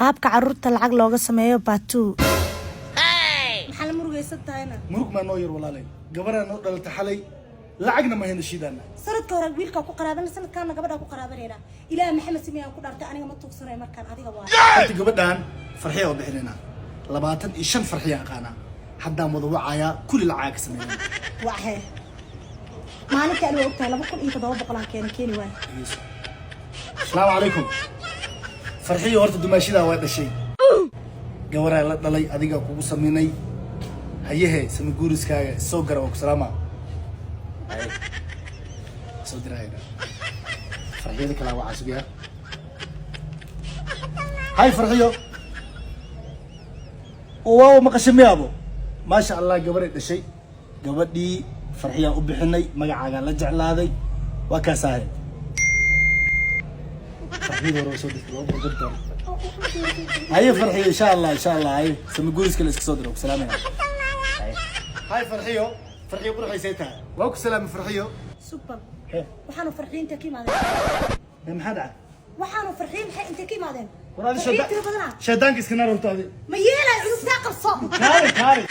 qaabka carruurta lacag looga sameeyo batu maxaa la murugaysantaayna murug ma noo yar walaalay gabadha noo dhalata xalay lacagna ma hayno shiidana sanadka hore wiilka ku qaraabana sanadkaana gabadha ku qaraabanayna ilaa maxamed samiyaan ku dhaartay aniga ma tuugsanay markaan adiga waa inta gabadhan farxiya oo bixinayna 25 farxiya aqaana hadda madu wacaya kulli lacag sameeyay waxe maalinka aan ogtahay 2700 aan keeni waay السلام عليكم فرحية ورد دماشيدا وايد شيء جوارا لا دلي adiga kugu sameynay hayahe sami guuriskaaga soo garaw ku salaama soo dirayna فرحية kala waa cusbiya هاي فرحية oo ma qashamiyaabo ما شاء الله gabar dhashay gabadhii فرحية u bixinay magacaaga la jeclaaday waa ka saahay فرحية ورسول الله هاي فرحية إن شاء الله إن شاء الله هاي سمي جوريس كل إسكسودر وسلام عليكم هاي فرحية فرحية بروحي سيتها وأكو سلام فرحية سوبر waxaanu farxiin ta kiimaadeen من حدا waxaanu farxiin maxay inta kiimaadeen ورا شدان شدانك إسكنار وطادي ma yeelay inuu saa qabso كاري